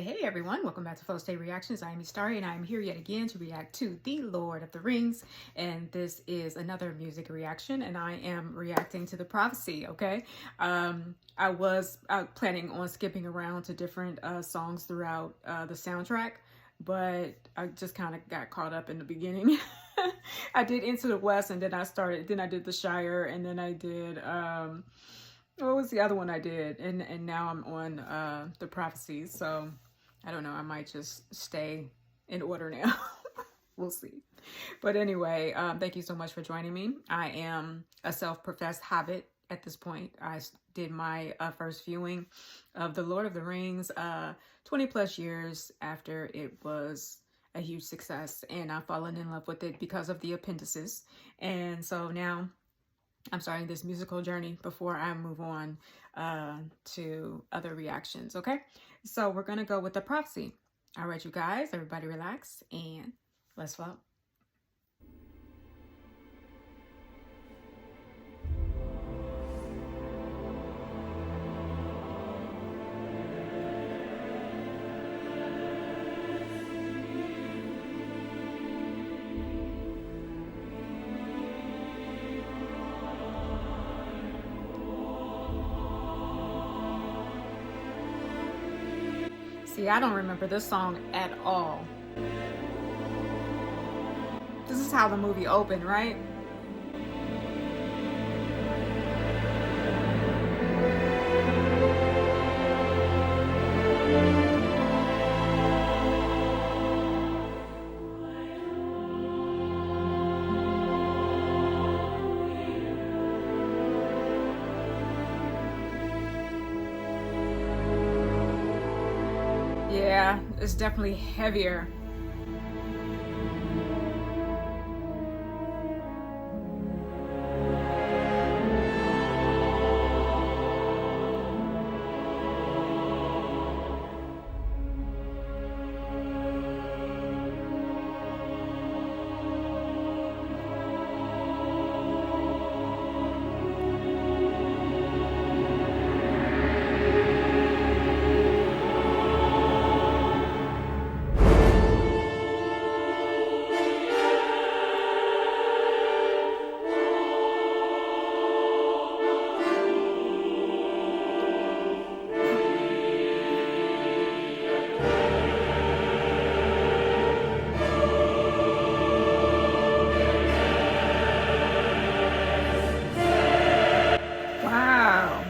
Hey everyone, welcome back to Flow State Reactions. I am Starry and I am here yet again to react to The Lord of the Rings. And this is another music reaction and I am reacting to the prophecy, okay? I was planning on skipping around to different songs throughout the soundtrack, but I just kind of got caught up in the beginning. I did Into the West and then I did The Shire and then I did... what was the other one I did? And now I'm on the prophecies. So I don't know. I might just stay in order now. We'll see. But anyway, thank you so much for joining me. I am a self-professed hobbit at this point. I did my first viewing of The Lord of the Rings 20 plus years after it was a huge success, and I've fallen in love with it because of the appendices. And so now I'm starting this musical journey before I move on to other reactions, okay? So we're going to go with the prophecy. All right, you guys, everybody relax and let's flow. See, I don't remember this song at all. This is how the movie opened, right? Yeah, it's definitely heavier. Wow.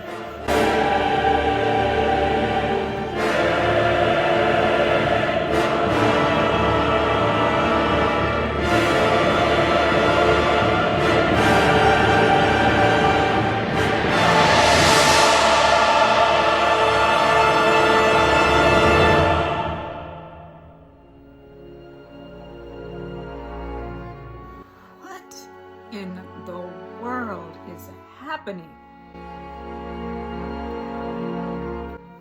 What in the world is happening?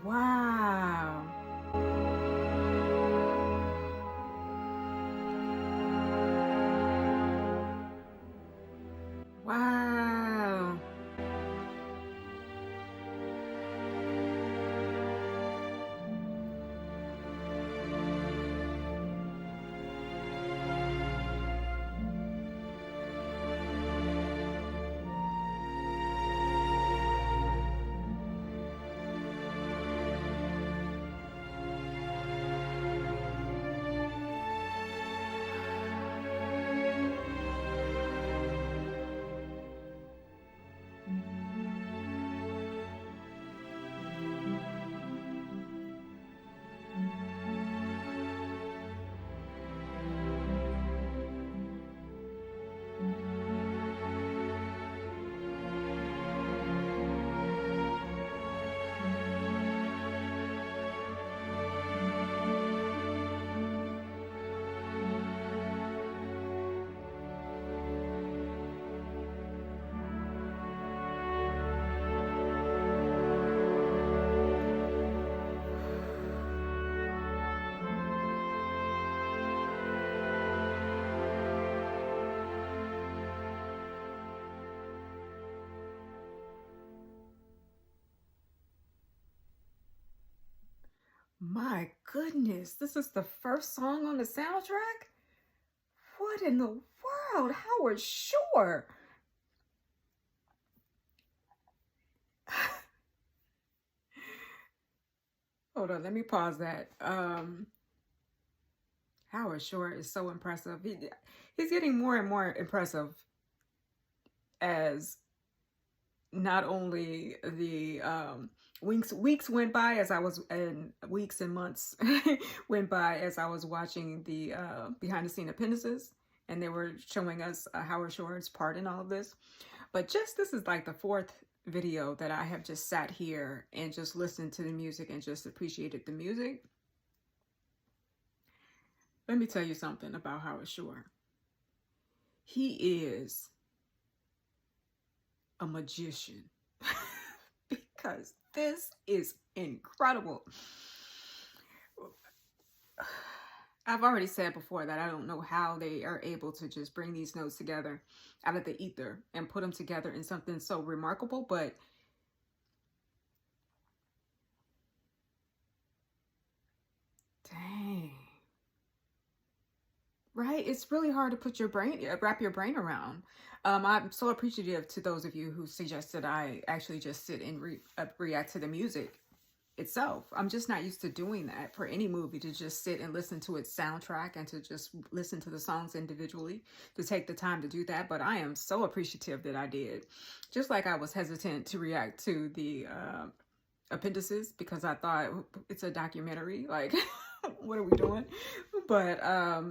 Wow. Wow. My goodness, this is the first song on the soundtrack? What in the world? Howard Shore. Hold on, let me pause that. Howard Shore is so impressive. He's getting more and more impressive as not only the weeks went by as I was, and weeks and months went by as I was watching the behind the scene appendices, and they were showing us Howard Shore's part in all of this. But just this is like the fourth video that I have just sat here and just listened to the music and just appreciated the music. Let me tell you something about Howard Shore. He is a magician because this is incredible. I've already said before that I don't know how they are able to just bring these notes together out of the ether and put them together in something so remarkable, but dang. Right? It's really hard to wrap your brain around. I'm so appreciative to those of you who suggested I actually just sit and react to the music itself. I'm just not used to doing that for any movie, to just sit and listen to its soundtrack and to just listen to the songs individually, to take the time to do that. But I am so appreciative that I did. Just like I was hesitant to react to the appendices because I thought it's a documentary, like what are we doing? But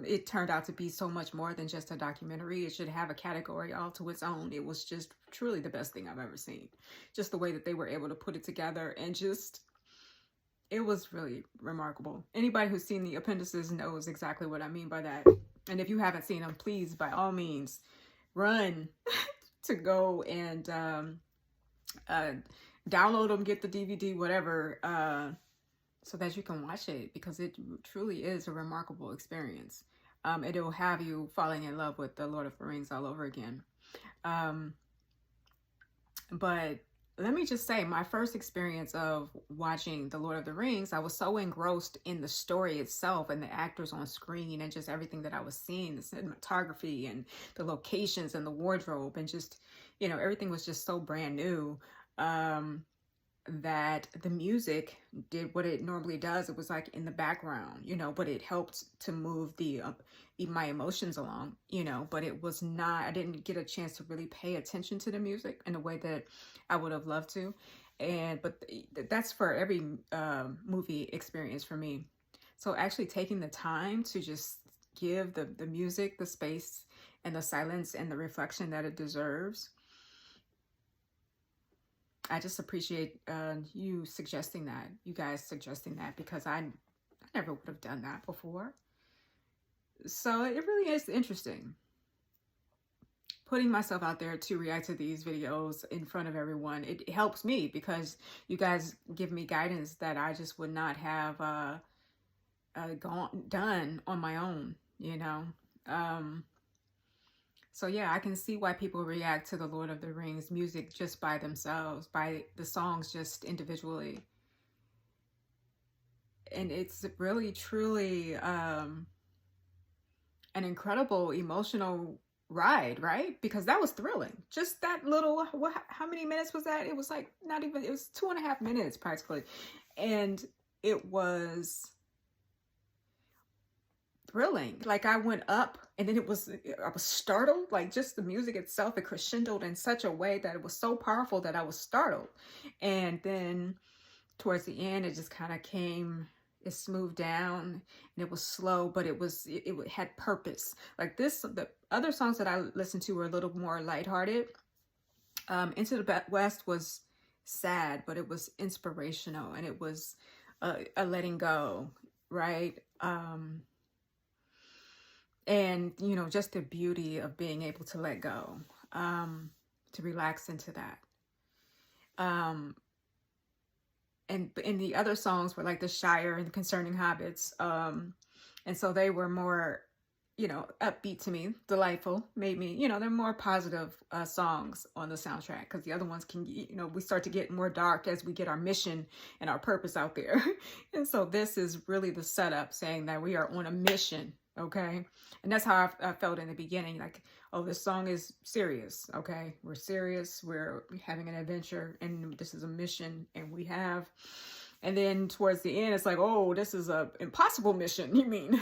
it turned out to be so much more than just a documentary. It should have a category all to its own. It was just truly the best thing I've ever seen. Just the way that they were able to put it together, and just, it was really remarkable. Anybody who's seen the appendices knows exactly what I mean by that. And if you haven't seen them, please, by all means, run to go and download them, get the DVD, whatever, so that you can watch it, because it truly is a remarkable experience. It will have you falling in love with the Lord of the Rings all over again. But let me just say, my first experience of watching the Lord of the Rings, I was so engrossed in the story itself and the actors on screen and just everything that I was seeing, the cinematography and the locations and the wardrobe, and just, you know, everything was just so brand new. That the music did what it normally does. It was like in the background, you know, but it helped to move the my emotions along, you know. But it was not, I didn't get a chance to really pay attention to the music in a way that I would have loved to. And but that's for every movie experience for me. So actually taking the time to just give the music the space and the silence and the reflection that it deserves, I just appreciate you suggesting that, you guys suggesting that, because I never would have done that before. So it really is interesting putting myself out there to react to these videos in front of everyone. It helps me because you guys give me guidance that I just would not have done on my own, you know. So yeah, I can see why people react to the Lord of the Rings music just by themselves, by the songs just individually. And it's really, truly an incredible emotional ride, right? Because that was thrilling. Just that little, how many minutes was that? It was like not even, it was 2.5 minutes practically. And it was thrilling. Like I went up and then I was startled, like just the music itself, it crescendoed in such a way that it was so powerful that I was startled. And then towards the end, it just kind of came, it smoothed down and it was slow, but it had purpose. Like this, the other songs that I listened to were a little more lighthearted. Into the West was sad, but it was inspirational, and it was a letting go, right? And, you know, just the beauty of being able to let go, to relax into that. And the other songs were like The Shire and Concerning Hobbits. And so they were more upbeat to me, delightful, made me, they're more positive songs on the soundtrack, because the other ones can, we start to get more dark as we get our mission and our purpose out there. And so this is really the setup, saying that we are on a mission, okay? And that's how I felt in the beginning, like, oh, this song is serious, okay? We're serious, we're having an adventure, and this is a mission, and we have. And then towards the end, it's like, oh, this is a impossible mission, you mean?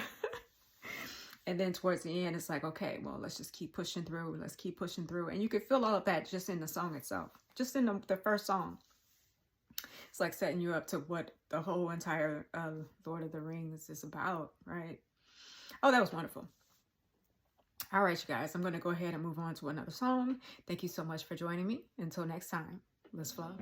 And then towards the end, it's like, okay, well, let's just keep pushing through. Let's keep pushing through. And you can feel all of that just in the song itself, just in the first song. It's like setting you up to what the whole entire Lord of the Rings is about, right? Oh, that was wonderful. All right, you guys, I'm going to go ahead and move on to another song. Thank you so much for joining me. Until next time, let's flow.